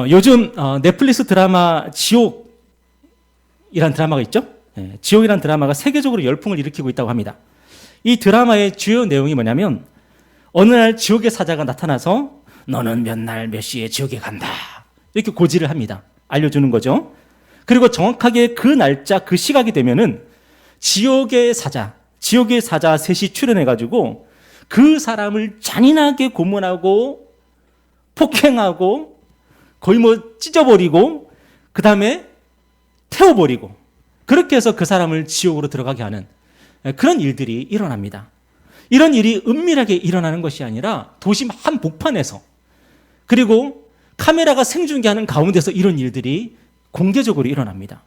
요즘 넷플릭스 드라마 지옥이란 드라마가 있죠? 지옥이란 드라마가 세계적으로 열풍을 일으키고 있다고 합니다. 이 드라마의 주요 내용이 뭐냐면 어느 날 지옥의 사자가 나타나서 너는 몇 날 몇 시에 지옥에 간다 이렇게 고지를 합니다. 알려주는 거죠. 그리고 정확하게 그 날짜 그 시각이 되면은 지옥의 사자 셋이 출연해가지고 그 사람을 잔인하게 고문하고 폭행하고 거의 찢어버리고 그 다음에 태워버리고 그렇게 해서 그 사람을 지옥으로 들어가게 하는 그런 일들이 일어납니다. 이런 일이 은밀하게 일어나는 것이 아니라 도심 한복판에서 그리고 카메라가 생중계하는 가운데서 이런 일들이 공개적으로 일어납니다.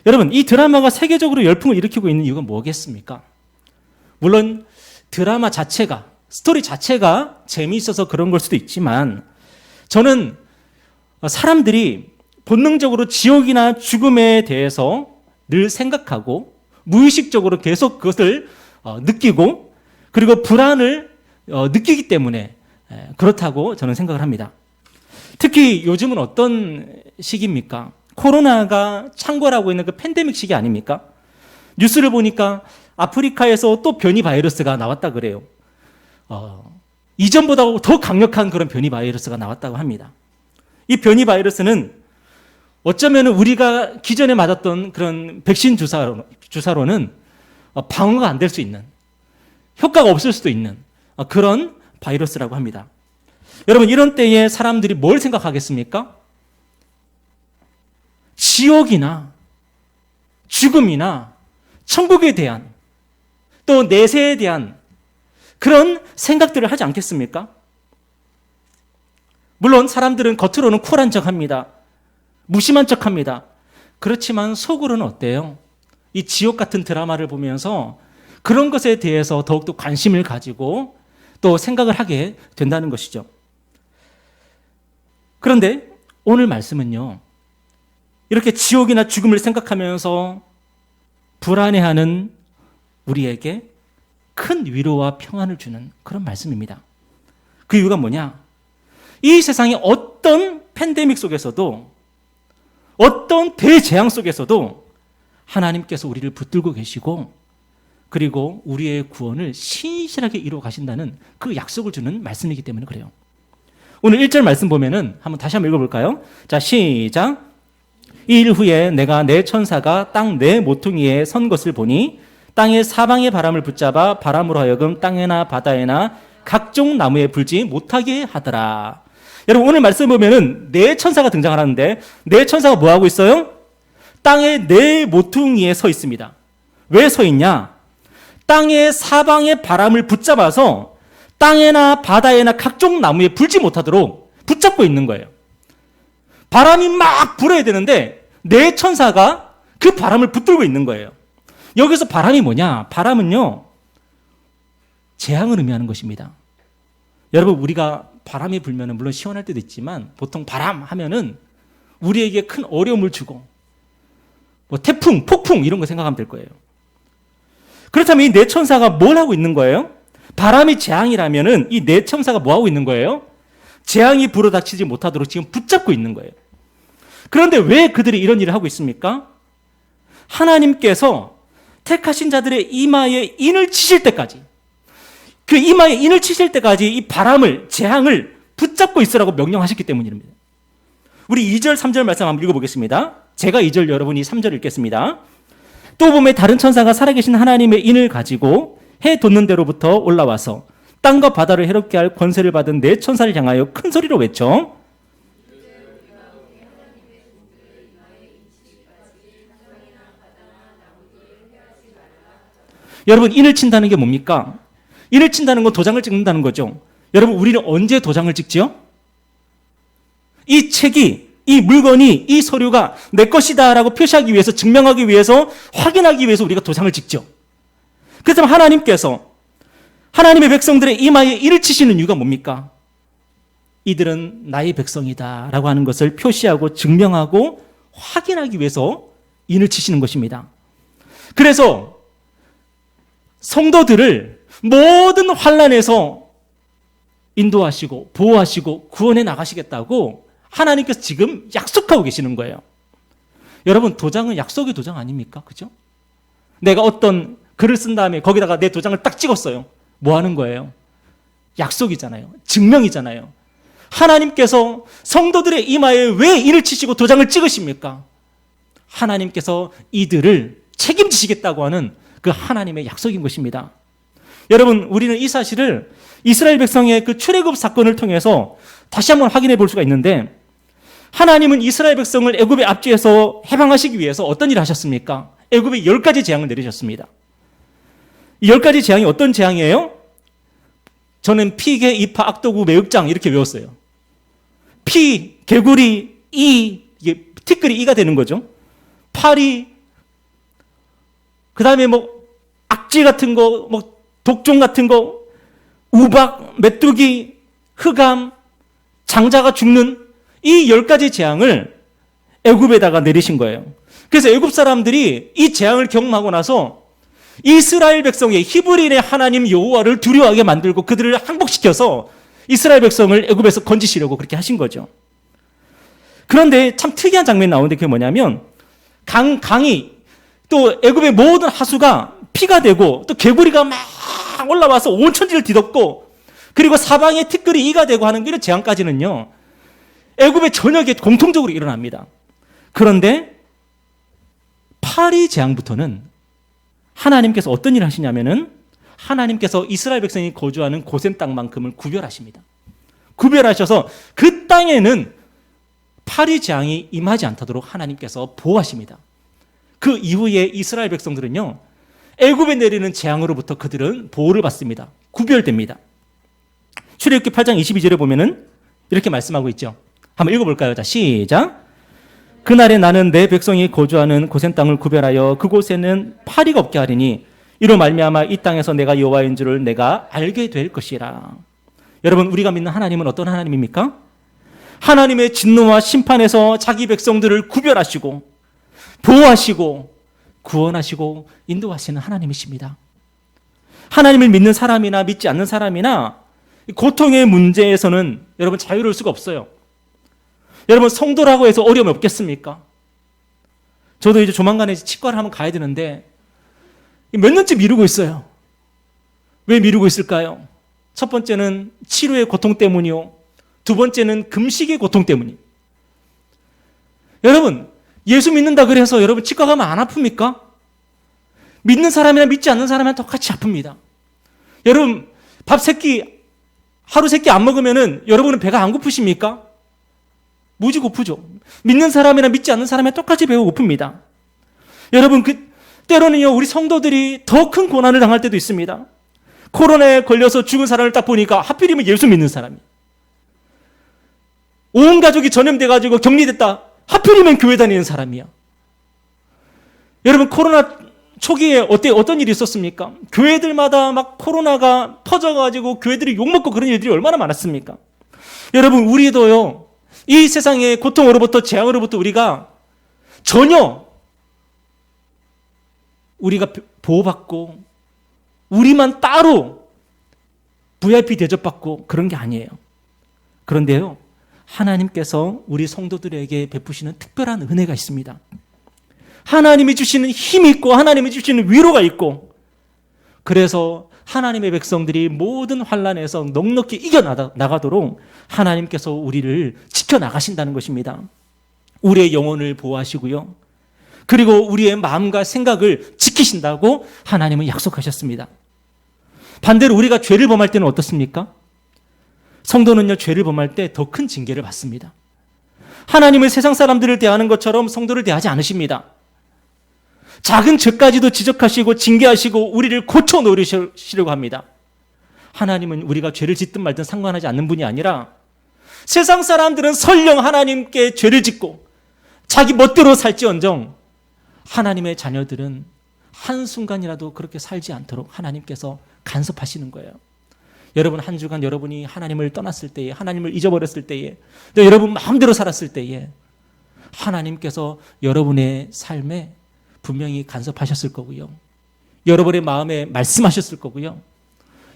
여러분, 이 드라마가 세계적으로 열풍을 일으키고 있는 이유가 뭐겠습니까? 물론 드라마 자체가, 스토리 자체가 재미있어서 그런 걸 수도 있지만 저는 사람들이 본능적으로 지옥이나 죽음에 대해서 늘 생각하고 무의식적으로 계속 그것을 느끼고 그리고 불안을 느끼기 때문에 그렇다고 저는 생각을 합니다. 특히 요즘은 어떤 시기입니까? 코로나가 창궐하고 있는 그 팬데믹 시기 아닙니까? 뉴스를 보니까 아프리카에서 또 변이 바이러스가 나왔다 그래요. 이전보다 더 강력한 그런 변이 바이러스가 나왔다고 합니다. 이 변이 바이러스는 어쩌면 우리가 기존에 맞았던 그런 백신 주사로는 방어가 안 될 수 있는, 효과가 없을 수도 있는 그런 바이러스라고 합니다. 여러분, 이런 때에 사람들이 뭘 생각하겠습니까? 지옥이나 죽음이나 천국에 대한 또 내세에 대한 그런 생각들을 하지 않겠습니까? 물론 사람들은 겉으로는 쿨한 척합니다. 무심한 척합니다. 그렇지만 속으로는 어때요? 이 지옥 같은 드라마를 보면서 그런 것에 대해서 더욱더 관심을 가지고 또 생각을 하게 된다는 것이죠. 그런데 오늘 말씀은요, 이렇게 지옥이나 죽음을 생각하면서 불안해하는 우리에게 큰 위로와 평안을 주는 그런 말씀입니다. 그 이유가 뭐냐? 이 세상의 어떤 팬데믹 속에서도 어떤 대재앙 속에서도 하나님께서 우리를 붙들고 계시고 그리고 우리의 구원을 신실하게 이루어 가신다는 그 약속을 주는 말씀이기 때문에 그래요. 오늘 1절 말씀 보면은 다시 한번 읽어볼까요? 자, 시작. 이 일 후에 내가 내 천사가 땅 네 모퉁이에 선 것을 보니 땅의 사방의 바람을 붙잡아 바람으로 하여금 땅에나 바다에나 각종 나무에 불지 못하게 하더라. 여러분, 오늘 말씀 보면은 네 천사가 등장을 하는데 네 천사가 뭐 하고 있어요? 땅의 네 모퉁이에 서 있습니다. 왜 서 있냐? 땅의 사방의 바람을 붙잡아서 땅에나 바다에나 각종 나무에 불지 못하도록 붙잡고 있는 거예요. 바람이 막 불어야 되는데 네 천사가 그 바람을 붙들고 있는 거예요. 여기서 바람이 뭐냐? 바람은요, 재앙을 의미하는 것입니다. 여러분, 우리가 바람이 불면 물론 시원할 때도 있지만 보통 바람 하면은 우리에게 큰 어려움을 주고 태풍, 폭풍 이런 거 생각하면 될 거예요. 그렇다면 이 네 천사가 뭘 하고 있는 거예요? 바람이 재앙이라면은 이 네 천사가 뭐 하고 있는 거예요? 재앙이 불어닥치지 못하도록 지금 붙잡고 있는 거예요. 그런데 왜 그들이 이런 일을 하고 있습니까? 하나님께서 택하신 자들의 이마에 인을 치실 때까지, 그 이마에 인을 치실 때까지 이 바람을, 재앙을 붙잡고 있으라고 명령하셨기 때문입니다. 우리 2절, 3절 말씀 한번 읽어보겠습니다. 제가 2절, 여러분이 3절 읽겠습니다. 또 보면 다른 천사가 살아계신 하나님의 인을 가지고 해 돋는 데로부터 올라와서 땅과 바다를 해롭게 할 권세를 받은 네 천사를 향하여 큰 소리로 외쳐 여러분, 인을 친다는 게 뭡니까? 인을 친다는 건 도장을 찍는다는 거죠. 여러분, 우리는 언제 도장을 찍지요? 이 책이, 이 물건이, 이 서류가 내 것이다라고 표시하기 위해서, 증명하기 위해서, 확인하기 위해서 우리가 도장을 찍죠. 그래서 하나님께서 하나님의 백성들의 이마에 인을 치시는 이유가 뭡니까? 이들은 나의 백성이다 라고 하는 것을 표시하고 증명하고 확인하기 위해서 인을 치시는 것입니다. 그래서 성도들을 모든 환난에서 인도하시고 보호하시고 구원해 나가시겠다고 하나님께서 지금 약속하고 계시는 거예요. 여러분, 도장은 약속의 도장 아닙니까? 그죠? 내가 어떤 글을 쓴 다음에 거기다가 내 도장을 딱 찍었어요. 뭐 하는 거예요? 약속이잖아요. 증명이잖아요. 하나님께서 성도들의 이마에 왜 이를 치시고 도장을 찍으십니까? 하나님께서 이들을 책임지시겠다고 하는 그 하나님의 약속인 것입니다. 여러분, 우리는 이 사실을 이스라엘 백성의 그 출애굽 사건을 통해서 다시 한번 확인해 볼 수가 있는데, 하나님은 이스라엘 백성을 애굽의 압제에서 해방하시기 위해서 어떤 일을 하셨습니까? 애굽에 10가지 재앙을 내리셨습니다. 이 10가지 재앙이 어떤 재앙이에요? 저는 피, 개, 이파, 악도구, 매흑장 이렇게 외웠어요. 피, 개구리, 이게 티끌이 이가 되는 거죠. 파리, 그 다음에 뭐 악질 같은 거, 뭐 독종 같은 거, 우박, 메뚜기, 흑암, 장자가 죽는 이 10가지 재앙을 애굽에다가 내리신 거예요. 그래서 애굽 사람들이 이 재앙을 경험하고 나서 이스라엘 백성의 히브리인의 하나님 여호와를 두려워하게 만들고 그들을 항복시켜서 이스라엘 백성을 애굽에서 건지시려고 그렇게 하신 거죠. 그런데 참 특이한 장면이 나오는데 그게 뭐냐면 강이 또 애굽의 모든 하수가 피가 되고 또 개구리가 막 올라와서 온 천지를 뒤덮고 그리고 사방에 티끌이 이가 되고 하는 이런 재앙까지는요, 애굽의 전역에 공통적으로 일어납니다. 그런데 파리 재앙부터는 하나님께서 어떤 일을 하시냐면은 하나님께서 이스라엘 백성이 거주하는 고센 땅만큼을 구별하십니다. 구별하셔서 그 땅에는 파리 재앙이 임하지 않도록 하나님께서 보호하십니다. 그 이후에 이스라엘 백성들은요, 애굽에 내리는 재앙으로부터 그들은 보호를 받습니다. 구별됩니다. 출애굽기 8장 22절에 보면은 이렇게 말씀하고 있죠. 한번 읽어볼까요? 자, 시작. 그날에 나는 내 백성이 거주하는 고센 땅을 구별하여 그곳에는 파리가 없게 하리니 이로 말미암아 이 땅에서 내가 여호와인 줄을 내가 알게 될 것이라. 여러분, 우리가 믿는 하나님은 어떤 하나님입니까? 하나님의 진노와 심판에서 자기 백성들을 구별하시고 보호하시고 구원하시고 인도하시는 하나님이십니다. 하나님을 믿는 사람이나 믿지 않는 사람이나 고통의 문제에서는 여러분 자유로울 수가 없어요. 여러분, 성도라고 해서 어려움이 없겠습니까? 저도 이제 조만간에 치과를 한번 가야 되는데 몇 년째 미루고 있어요. 왜 미루고 있을까요? 첫 번째는 치료의 고통 때문이요. 두 번째는 금식의 고통 때문이에요. 여러분, 예수 믿는다 그래서 여러분 치과 가면 안 아픕니까? 믿는 사람이나 믿지 않는 사람이나 똑같이 아픕니다. 여러분, 하루 세 끼 안 먹으면은 여러분은 배가 안 고프십니까? 무지 고프죠. 믿는 사람이나 믿지 않는 사람이나 똑같이 배가 고픕니다. 여러분, 때로는요, 우리 성도들이 더 큰 고난을 당할 때도 있습니다. 코로나에 걸려서 죽은 사람을 딱 보니까 하필이면 예수 믿는 사람이. 온 가족이 전염돼가지고 격리됐다. 하필이면 교회 다니는 사람이야. 여러분, 코로나 초기에 어떤 일이 있었습니까? 교회들마다 막 코로나가 퍼져가지고 교회들이 욕먹고 그런 일들이 얼마나 많았습니까? 여러분, 우리도요, 이 세상의 고통으로부터 재앙으로부터 우리가 전혀 우리가 보호받고 우리만 따로 VIP 대접받고 그런 게 아니에요. 그런데요, 하나님께서 우리 성도들에게 베푸시는 특별한 은혜가 있습니다. 하나님이 주시는 힘이 있고 하나님이 주시는 위로가 있고, 그래서 하나님의 백성들이 모든 환난에서 넉넉히 이겨나가도록 하나님께서 우리를 지켜나가신다는 것입니다. 우리의 영혼을 보호하시고요, 그리고 우리의 마음과 생각을 지키신다고 하나님은 약속하셨습니다. 반대로 우리가 죄를 범할 때는 어떻습니까? 성도는요, 죄를 범할 때 더 큰 징계를 받습니다. 하나님은 세상 사람들을 대하는 것처럼 성도를 대하지 않으십니다. 작은 죄까지도 지적하시고 징계하시고 우리를 고쳐놓으시려고 합니다. 하나님은 우리가 죄를 짓든 말든 상관하지 않는 분이 아니라, 세상 사람들은 설령 하나님께 죄를 짓고 자기 멋대로 살지언정 하나님의 자녀들은 한순간이라도 그렇게 살지 않도록 하나님께서 간섭하시는 거예요. 여러분, 한 주간 여러분이 하나님을 떠났을 때에, 하나님을 잊어버렸을 때에, 또 여러분 마음대로 살았을 때에 하나님께서 여러분의 삶에 분명히 간섭하셨을 거고요, 여러분의 마음에 말씀하셨을 거고요,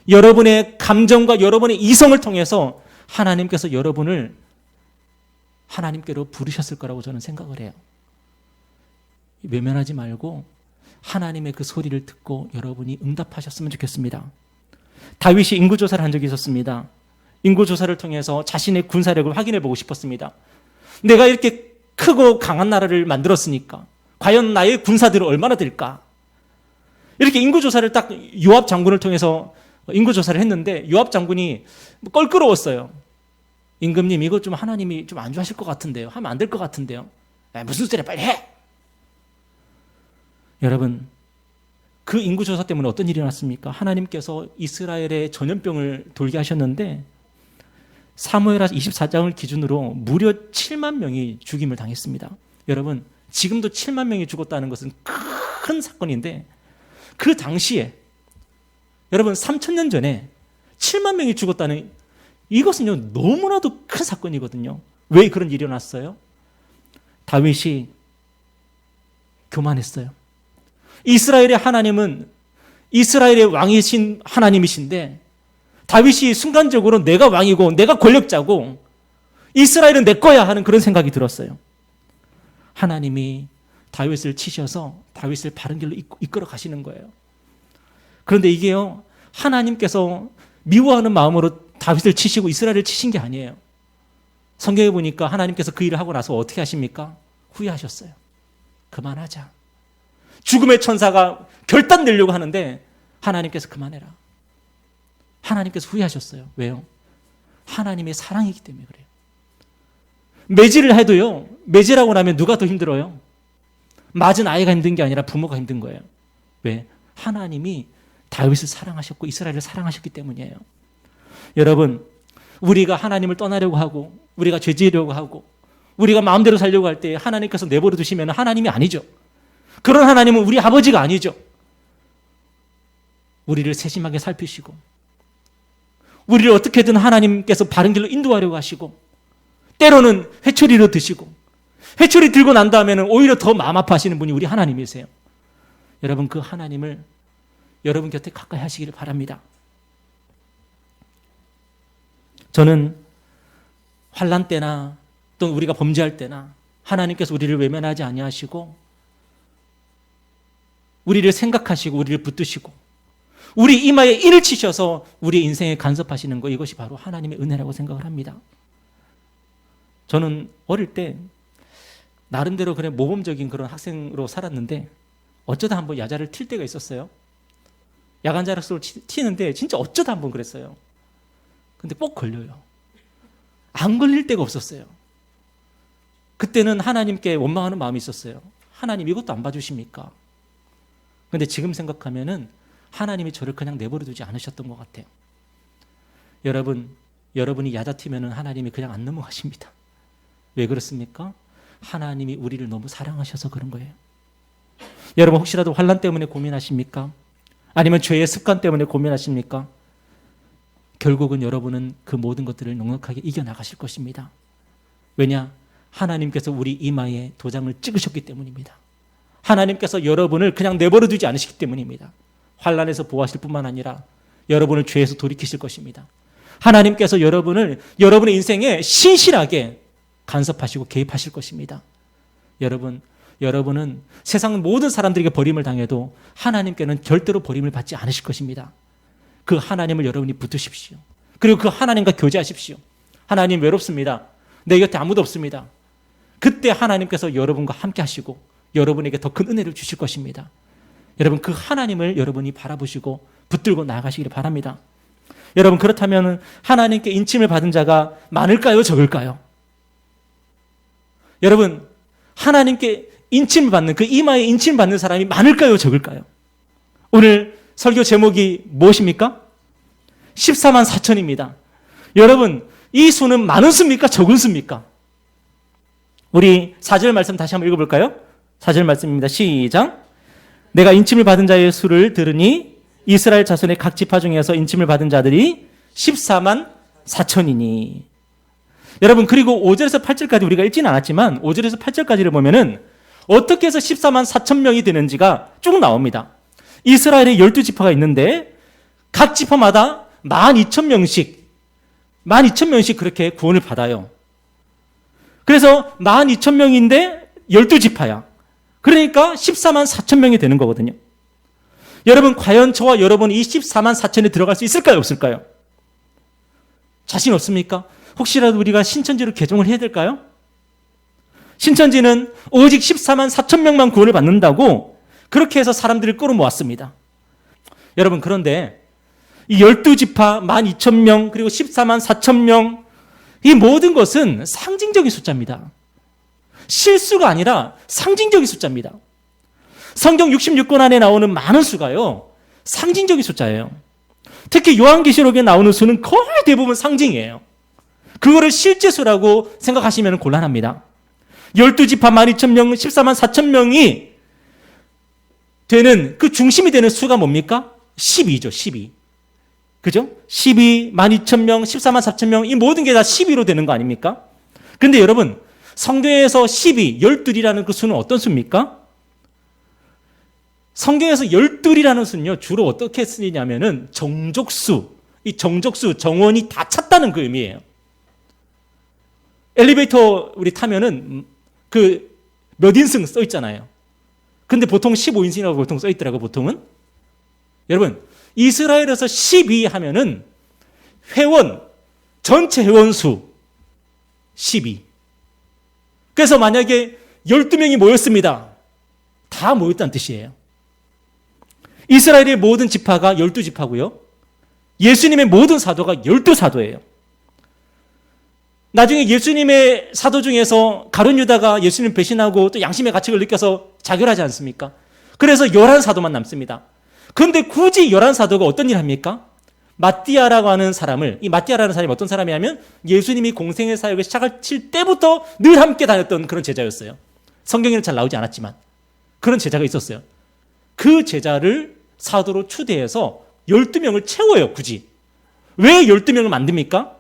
여러분의 감정과 여러분의 이성을 통해서 하나님께서 여러분을 하나님께로 부르셨을 거라고 저는 생각을 해요. 외면하지 말고 하나님의 그 소리를 듣고 여러분이 응답하셨으면 좋겠습니다. 다윗이 인구조사를 한 적이 있었습니다. 인구조사를 통해서 자신의 군사력을 확인해 보고 싶었습니다. 내가 이렇게 크고 강한 나라를 만들었으니까 과연 나의 군사들은 얼마나 될까? 이렇게 인구조사를 딱 요압 장군을 통해서 인구조사를 했는데 요압 장군이 껄끄러웠어요. 임금님, 이거 좀 하나님이 좀 안 좋아하실 것 같은데요. 하면 안 될 것 같은데요. 무슨 소리야, 빨리 해! 여러분, 그 인구조사 때문에 어떤 일이 났습니까? 하나님께서 이스라엘의 전염병을 돌게 하셨는데 사무엘하 24장을 기준으로 무려 7만 명이 죽임을 당했습니다. 여러분, 지금도 7만 명이 죽었다는 것은 큰 사건인데 그 당시에 여러분 3,000년 전에 7만 명이 죽었다는 이것은요 너무나도 큰 사건이거든요. 왜 그런 일이 일어났어요? 다윗이 교만했어요. 이스라엘의 하나님은 이스라엘의 왕이신 하나님이신데 다윗이 순간적으로 내가 왕이고 내가 권력자고 이스라엘은 내 거야 하는 그런 생각이 들었어요. 하나님이 다윗을 치셔서 다윗을 바른 길로 이끌어 가시는 거예요. 그런데 이게요 하나님께서 미워하는 마음으로 다윗을 치시고 이스라엘을 치신 게 아니에요. 성경에 보니까 하나님께서 그 일을 하고 나서 어떻게 하십니까? 후회하셨어요. 그만하자. 죽음의 천사가 결단 내려고 하는데 하나님께서 그만해라. 하나님께서 후회하셨어요. 왜요? 하나님의 사랑이기 때문에 그래요. 매질을 해도요, 매질하고 나면 누가 더 힘들어요? 맞은 아이가 힘든 게 아니라 부모가 힘든 거예요. 왜? 하나님이 다윗을 사랑하셨고 이스라엘을 사랑하셨기 때문이에요. 여러분, 우리가 하나님을 떠나려고 하고 우리가 죄 지으려고 하고 우리가 마음대로 살려고 할 때 하나님께서 내버려 두시면 하나님이 아니죠. 그런 하나님은 우리 아버지가 아니죠. 우리를 세심하게 살피시고 우리를 어떻게든 하나님께서 바른 길로 인도하려고 하시고 때로는 회초리로 드시고 회초리 들고 난 다음에는 오히려 더 마음 아파하시는 분이 우리 하나님이세요. 여러분, 그 하나님을 여러분 곁에 가까이 하시기를 바랍니다. 저는 환난 때나 또 우리가 범죄할 때나 하나님께서 우리를 외면하지 아니하시고 우리를 생각하시고 우리를 붙드시고 우리 이마에 인을 치셔서 우리의 인생에 간섭하시는 것, 이것이 바로 하나님의 은혜라고 생각을 합니다. 저는 어릴 때 나름대로 그냥 모범적인 그런 학생으로 살았는데 어쩌다 한번 야자를 튈 때가 있었어요. 야간 자락수를 튀는데 진짜 어쩌다 한번 그랬어요. 근데 꼭 걸려요. 안 걸릴 때가 없었어요. 그때는 하나님께 원망하는 마음이 있었어요. 하나님, 이것도 안 봐주십니까? 근데 지금 생각하면은 하나님이 저를 그냥 내버려 두지 않으셨던 것 같아요. 여러분이 야자 튀면은 하나님이 그냥 안 넘어가십니다. 왜 그렇습니까? 하나님이 우리를 너무 사랑하셔서 그런 거예요. 여러분, 혹시라도 환난 때문에 고민하십니까? 아니면 죄의 습관 때문에 고민하십니까? 결국은 여러분은 그 모든 것들을 넉넉하게 이겨나가실 것입니다. 왜냐? 하나님께서 우리 이마에 도장을 찍으셨기 때문입니다. 하나님께서 여러분을 그냥 내버려 두지 않으시기 때문입니다. 환난에서 보호하실 뿐만 아니라 여러분을 죄에서 돌이키실 것입니다. 하나님께서 여러분의 인생에 신실하게 간섭하시고 개입하실 것입니다. 여러분은 세상 모든 사람들에게 버림을 당해도 하나님께는 절대로 버림을 받지 않으실 것입니다. 그 하나님을 여러분이 붙드십시오. 그리고 그 하나님과 교제하십시오. 하나님, 외롭습니다. 내 곁에 아무도 없습니다. 그때 하나님께서 여러분과 함께 하시고 여러분에게 더 큰 은혜를 주실 것입니다. 여러분, 그 하나님을 여러분이 바라보시고 붙들고 나아가시기를 바랍니다. 여러분, 그렇다면 하나님께 인침을 받은 자가 많을까요? 적을까요? 여러분, 하나님께 인침을 받는, 그 이마에 인침을 받는 사람이 많을까요? 적을까요? 오늘 설교 제목이 무엇입니까? 14만 4천입니다. 여러분, 이 수는 많은 수입니까? 적은 수입니까? 우리 4절 말씀 다시 한번 읽어볼까요? 4절 말씀입니다. 시작. 내가 인침을 받은 자의 수를 들으니 이스라엘 자손의 각 지파 중에서 인침을 받은 자들이 14만 4천이니. 여러분, 그리고 5절에서 8절까지 우리가 읽지는 않았지만 5절에서 8절까지를 보면은 어떻게 해서 14만 4천 명이 되는지가 쭉 나옵니다. 이스라엘에 12지파가 있는데 각 지파마다 12,000명씩 그렇게 구원을 받아요. 그래서 12,000명인데 12지파야. 그러니까 14만 4천 명이 되는 거거든요. 여러분, 과연 저와 여러분 이 14만 4천에 들어갈 수 있을까요? 없을까요? 자신 없습니까? 혹시라도 우리가 신천지로 개종을 해야 될까요? 신천지는 오직 14만 4천 명만 구원을 받는다고 그렇게 해서 사람들을 끌어모았습니다. 여러분, 그런데 이 12지파 12,000명 그리고 14만 4천 명, 이 모든 것은 상징적인 숫자입니다. 실수가 아니라 상징적인 숫자입니다. 성경 66권 안에 나오는 많은 수가요, 상징적인 숫자예요. 특히 요한계시록에 나오는 수는 거의 대부분 상징이에요. 그거를 실제 수라고 생각하시면 곤란합니다. 12지파 12,000명, 14만 4천 명이 되는 그 중심이 되는 수가 뭡니까? 12죠, 12. 그죠? 12, 12,000명, 14만 4천 명, 이 모든 게 다 12로 되는 거 아닙니까? 근데 여러분, 성경에서 12, 12이라는 그 수는 어떤 수입니까? 성경에서 12이라는 수는요, 주로 어떻게 쓰이냐면은 정족수, 이 정족수, 정원이 다 찼다는 그 의미예요. 엘리베이터 우리 타면은 그 몇 인승 써 있잖아요. 근데 보통 15인승이라고 보통 써 있더라고요, 보통은. 여러분, 이스라엘에서 12 하면은 회원, 전체 회원수 12. 그래서 만약에 12명이 모였습니다. 다 모였다는 뜻이에요. 이스라엘의 모든 지파가 12지파고요. 예수님의 모든 사도가 12사도예요. 나중에 예수님의 사도 중에서 가룟 유다가 예수님 배신하고 또 양심의 가책을 느껴서 자결하지 않습니까? 그래서 11사도만 남습니다. 그런데 굳이 11사도가 어떤 일을 합니까? 마띠아라고 하는 사람을, 이 마띠아라는 사람이 어떤 사람이냐면 예수님이 공생의 사역을 시작할 때부터 늘 함께 다녔던 그런 제자였어요. 성경에는 잘 나오지 않았지만 그런 제자가 있었어요. 그 제자를 사도로 추대해서 12명을 채워요, 굳이. 왜 12명을 만듭니까?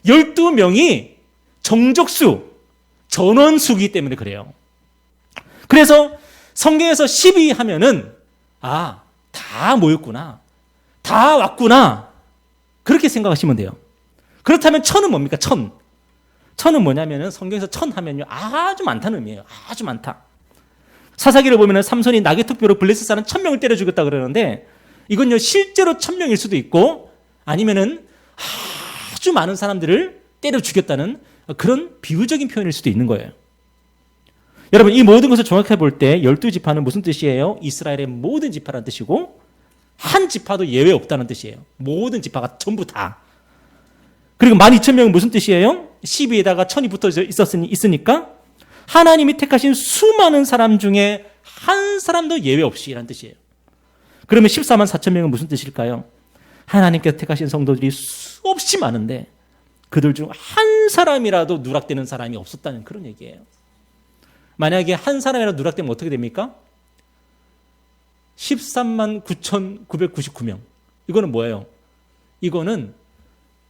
12명이 정족수, 전원수기 때문에 그래요. 그래서 성경에서 12 하면은 다 모였구나, 다 왔구나, 그렇게 생각하시면 돼요. 그렇다면 천은 뭡니까? 천은 뭐냐면은 성경에서 천 하면요, 아주 많다는 의미예요. 아주 많다. 사사기를 보면은 삼손이 나귀특별로 블레셋 사는 1,000명을 때려 죽였다 그러는데 이건요, 실제로 1,000명일 수도 있고 아니면은 아주 많은 사람들을 때려 죽였다는 그런 비유적인 표현일 수도 있는 거예요. 여러분, 이 모든 것을 정확하게 볼 때 12지파는 무슨 뜻이에요? 이스라엘의 모든 지파라는 뜻이고 한 지파도 예외 없다는 뜻이에요. 모든 지파가 전부 다. 그리고 12,000명은 무슨 뜻이에요? 12에다가 1,000이 붙어 있으니까 하나님이 택하신 수많은 사람 중에 한 사람도 예외 없이라는 뜻이에요. 그러면 14만 4천 명은 무슨 뜻일까요? 하나님께서 택하신 성도들이 수없이 많은데 그들 중 한 사람이라도 누락되는 사람이 없었다는 그런 얘기예요. 만약에 한 사람이라도 누락되면 어떻게 됩니까? 13만 9,999명. 이거는 뭐예요? 이거는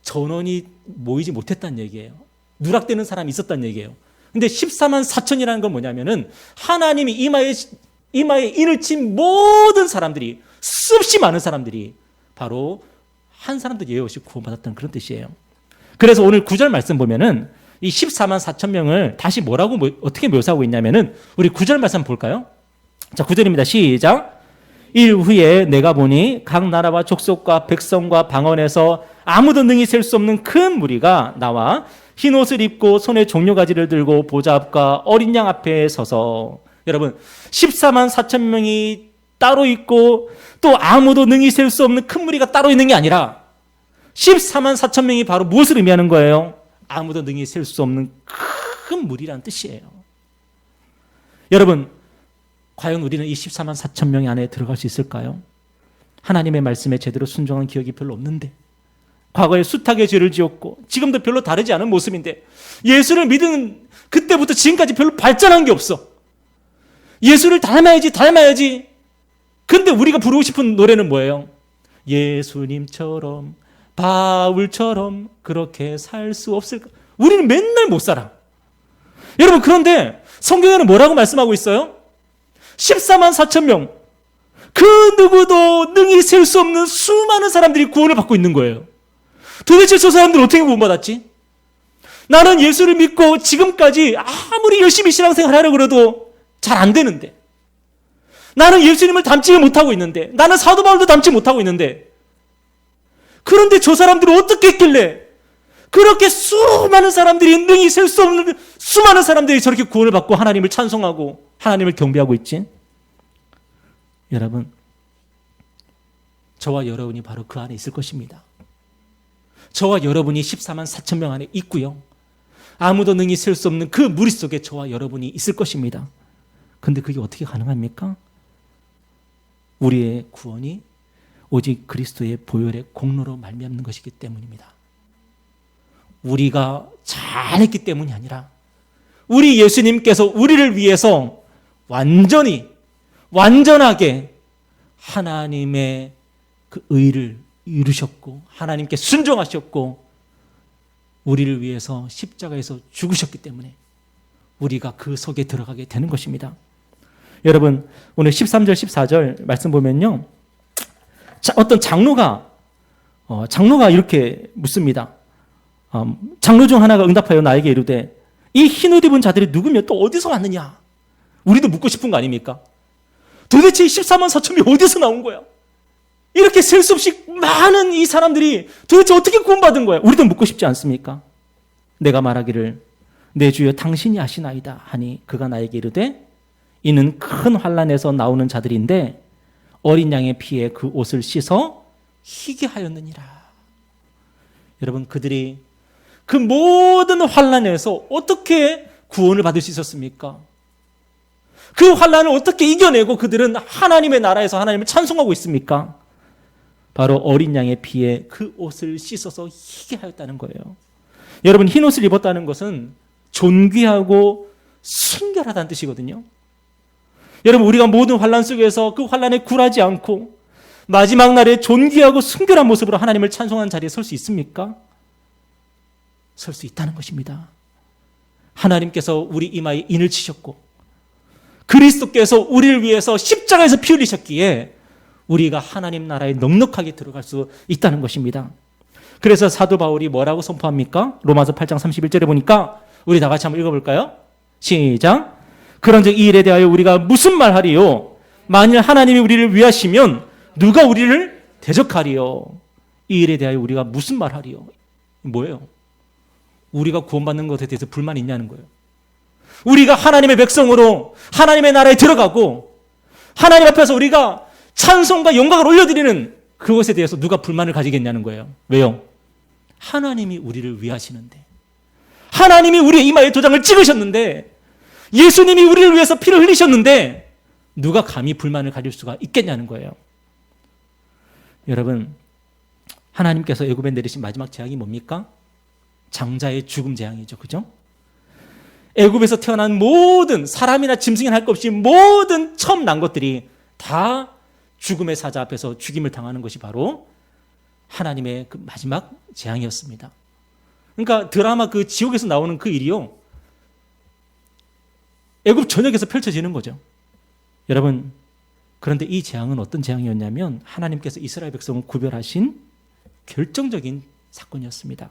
전원이 모이지 못했다는 얘기예요. 누락되는 사람이 있었다는 얘기예요. 근데 14만 4천이라는 건 뭐냐면은 하나님이 이마에 인을 친 모든 사람들이, 수없이 많은 사람들이 바로 한 사람도 예외 없이 구원받았다는 그런 뜻이에요. 그래서 오늘 9절 말씀 보면은 이 14만 4천 명을 다시 어떻게 묘사하고 있냐면은 우리 9절 말씀 볼까요? 자, 9절입니다. 시작. 일 후에 내가 보니 각 나라와 족속과 백성과 방언에서 아무도 능히 셀 수 없는 큰 무리가 나와 흰 옷을 입고 손에 종려가지를 들고 보좌 앞과 어린 양 앞에 서서, 여러분 14만 4천 명이 따로 있고 또 아무도 능히 셀 수 없는 큰 무리가 따로 있는 게 아니라 14만 4천 명이 바로 무엇을 의미하는 거예요? 아무도 능히 셀 수 없는 큰 무리라는 뜻이에요. 여러분, 과연 우리는 이 14만 4천 명 안에 들어갈 수 있을까요? 하나님의 말씀에 제대로 순종한 기억이 별로 없는데, 과거에 숱하게 죄를 지었고 지금도 별로 다르지 않은 모습인데, 예수를 믿은 그때부터 지금까지 별로 발전한 게 없어. 예수를 닮아야지. 근데 우리가 부르고 싶은 노래는 뭐예요? 예수님처럼, 바울처럼 그렇게 살 수 없을까? 우리는 맨날 못 살아. 여러분, 그런데 성경에는 뭐라고 말씀하고 있어요? 14만 4천 명, 그 누구도 능히 셀 수 없는 수많은 사람들이 구원을 받고 있는 거예요. 도대체 저 사람들은 어떻게 구원받았지? 나는 예수를 믿고 지금까지 아무리 열심히 신앙생활 하려고 그래도 잘 안 되는데, 나는 예수님을 닮지 못하고 있는데, 나는 사도 바울도 닮지 못하고 있는데, 그런데 저 사람들은 어떻게 했길래 그렇게 수많은 사람들이, 능히 셀 수 없는 수많은 사람들이 저렇게 구원을 받고 하나님을 찬송하고 하나님을 경배하고 있지? 여러분, 저와 여러분이 바로 그 안에 있을 것입니다. 저와 여러분이 14만 4천 명 안에 있고요, 아무도 능히 셀 수 없는 그 무리 속에 저와 여러분이 있을 것입니다. 근데 그게 어떻게 가능합니까? 우리의 구원이 오직 그리스도의 보혈의 공로로 말미암는 것이기 때문입니다. 우리가 잘했기 때문이 아니라 우리 예수님께서 우리를 위해서 완전하게 하나님의 그 의를 이루셨고, 하나님께 순종하셨고, 우리를 위해서 십자가에서 죽으셨기 때문에 우리가 그 속에 들어가게 되는 것입니다. 여러분, 오늘 13절 14절 말씀 보면요, 어떤 장로가 이렇게 묻습니다. 장로 중 하나가 응답하여 나에게 이르되, 이 흰 옷 입은 자들이 누구며 또 어디서 왔느냐? 우리도 묻고 싶은 거 아닙니까? 도대체 14만 4천이 어디서 나온 거야? 이렇게 셀 수 없이 많은 이 사람들이 도대체 어떻게 구원받은 거야? 우리도 묻고 싶지 않습니까? 내가 말하기를 내 주여 당신이 아시나이다 하니 그가 나에게 이르되, 이는 큰 환난에서 나오는 자들인데 어린 양의 피에 그 옷을 씻어 희게 하였느니라. 여러분, 그들이 그 모든 환난에서 어떻게 구원을 받을 수 있었습니까? 그 환난을 어떻게 이겨내고 그들은 하나님의 나라에서 하나님을 찬송하고 있습니까? 바로 어린 양의 피에 그 옷을 씻어서 희게 하였다는 거예요. 여러분, 흰 옷을 입었다는 것은 존귀하고 순결하다는 뜻이거든요. 여러분, 우리가 모든 환난 속에서 그 환난에 굴하지 않고 마지막 날에 존귀하고 순결한 모습으로 하나님을 찬송하는 자리에 설 수 있습니까? 설 수 있다는 것입니다. 하나님께서 우리 이마에 인을 치셨고 그리스도께서 우리를 위해서 십자가에서 피 흘리셨기에 우리가 하나님 나라에 넉넉하게 들어갈 수 있다는 것입니다. 그래서 사도 바울이 뭐라고 선포합니까? 로마서 8장 31절에 보니까, 우리 다 같이 한번 읽어볼까요? 시작. 그런즉 이 일에 대하여 우리가 무슨 말하리요? 만일 하나님이 우리를 위하시면 누가 우리를 대적하리요? 이 일에 대하여 우리가 무슨 말하리요? 뭐예요? 우리가 구원받는 것에 대해서 불만이 있냐는 거예요. 우리가 하나님의 백성으로 하나님의 나라에 들어가고 하나님 앞에서 우리가 찬송과 영광을 올려드리는 그것에 대해서 누가 불만을 가지겠냐는 거예요. 왜요? 하나님이 우리를 위하시는데, 하나님이 우리의 이마에 도장을 찍으셨는데, 예수님이 우리를 위해서 피를 흘리셨는데 누가 감히 불만을 가질 수가 있겠냐는 거예요. 여러분, 하나님께서 애굽에 내리신 마지막 재앙이 뭡니까? 장자의 죽음 재앙이죠. 그죠? 애굽에서 태어난 모든 사람이나 짐승이나 할 것 없이 모든 처음 난 것들이 다 죽음의 사자 앞에서 죽임을 당하는 것이 바로 하나님의 그 마지막 재앙이었습니다. 그러니까 드라마 그 지옥에서 나오는 그 일이요, 애굽 전역에서 펼쳐지는 거죠. 여러분, 그런데 이 재앙은 어떤 재앙이었냐면 하나님께서 이스라엘 백성을 구별하신 결정적인 사건이었습니다.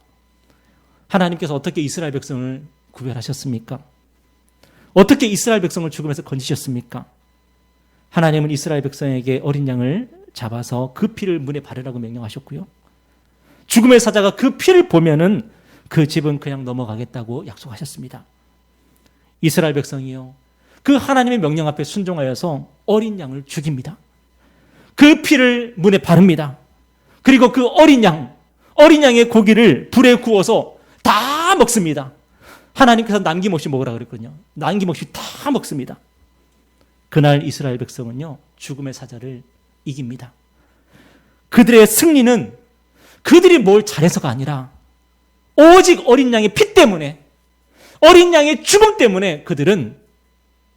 하나님께서 어떻게 이스라엘 백성을 구별하셨습니까? 어떻게 이스라엘 백성을 죽음에서 건지셨습니까? 하나님은 이스라엘 백성에게 어린 양을 잡아서 그 피를 문에 바르라고 명령하셨고요, 죽음의 사자가 그 피를 보면은 그 집은 그냥 넘어가겠다고 약속하셨습니다. 이스라엘 백성이요, 그 하나님의 명령 앞에 순종하여서 어린 양을 죽입니다. 그 피를 문에 바릅니다. 그리고 그 어린 양의 고기를 불에 구워서 다 먹습니다. 하나님께서 남김없이 먹으라 그랬거든요. 남김없이 다 먹습니다. 그날 이스라엘 백성은요, 죽음의 사자를 이깁니다. 그들의 승리는 그들이 뭘 잘해서가 아니라 오직 어린 양의 피 때문에, 어린 양의 죽음 때문에 그들은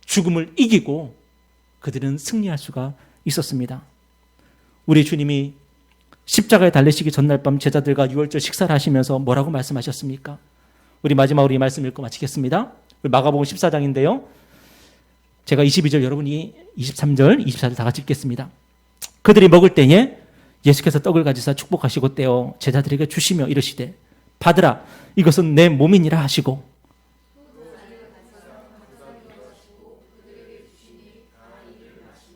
죽음을 이기고 그들은 승리할 수가 있었습니다. 우리 주님이 십자가에 달리시기 전날 밤 제자들과 유월절 식사를 하시면서 뭐라고 말씀하셨습니까? 우리 마지막으로 이 말씀 읽고 마치겠습니다. 마가복음 14장인데요. 제가 22절, 여러분이 23절, 24절 다 같이 읽겠습니다. 그들이 먹을 때에 예수께서 떡을 가지사 축복하시고 떼어 제자들에게 주시며 이르시되, 받으라. 이것은 내 몸이니라 하시고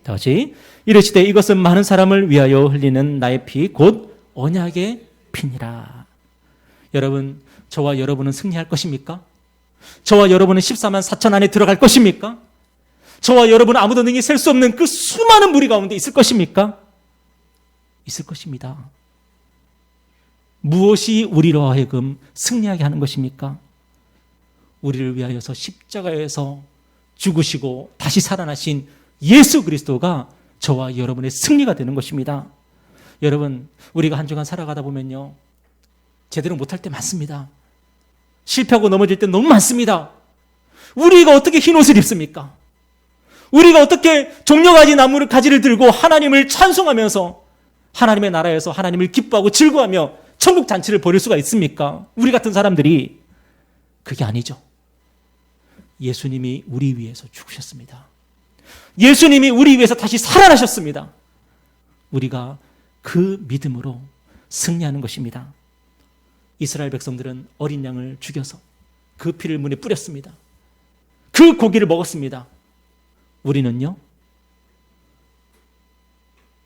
다시 이르시되 이것은 많은 사람을 위하여 흘리는 나의 피 곧 언약의 피니라. 여러분, 저와 여러분은 승리할 것입니까? 저와 여러분은 14만 4천 안에 들어갈 것입니까? 저와 여러분은 아무도 능히 셀 수 없는 그 수많은 무리 가운데 있을 것입니까? 있을 것입니다. 무엇이 우리로 하여금 승리하게 하는 것입니까? 우리를 위하여서 십자가에서 죽으시고 다시 살아나신 예수 그리스도가 저와 여러분의 승리가 되는 것입니다. 여러분, 우리가 한 주간 살아가다 보면요, 제대로 못할 때 많습니다. 실패하고 넘어질 때 너무 많습니다. 우리가 어떻게 흰 옷을 입습니까? 우리가 어떻게 종려가지 나무를 가지를 들고 하나님을 찬송하면서 하나님의 나라에서 하나님을 기뻐하고 즐거워하며 천국 잔치를 벌일 수가 있습니까? 우리 같은 사람들이. 그게 아니죠. 예수님이 우리 위해서 죽으셨습니다. 예수님이 우리 위해서 다시 살아나셨습니다. 우리가 그 믿음으로 승리하는 것입니다. 이스라엘 백성들은 어린 양을 죽여서 그 피를 문에 뿌렸습니다. 그 고기를 먹었습니다. 우리는요,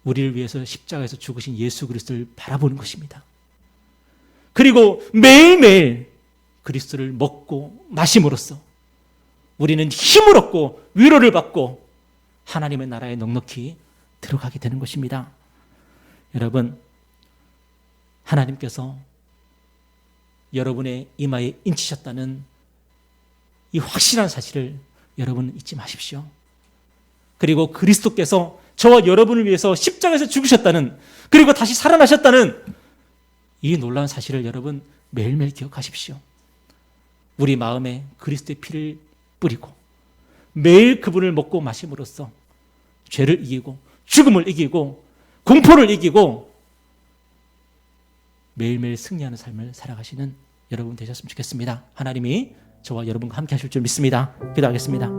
우리를 위해서 십자가에서 죽으신 예수 그리스도를 바라보는 것입니다. 그리고 매일매일 그리스도를 먹고 마심으로써 우리는 힘을 얻고 위로를 받고 하나님의 나라에 넉넉히 들어가게 되는 것입니다. 여러분, 하나님께서 여러분의 이마에 인치셨다는 이 확실한 사실을 여러분 잊지 마십시오. 그리고 그리스도께서 저와 여러분을 위해서 십자가에서 죽으셨다는, 그리고 다시 살아나셨다는 이 놀라운 사실을 여러분 매일매일 기억하십시오. 우리 마음에 그리스도의 피를 뿌리고 매일 그분을 먹고 마심으로써 죄를 이기고 죽음을 이기고 공포를 이기고 매일매일 승리하는 삶을 살아가시는 여러분 되셨으면 좋겠습니다. 하나님이 저와 여러분과 함께 하실 줄 믿습니다. 기도하겠습니다.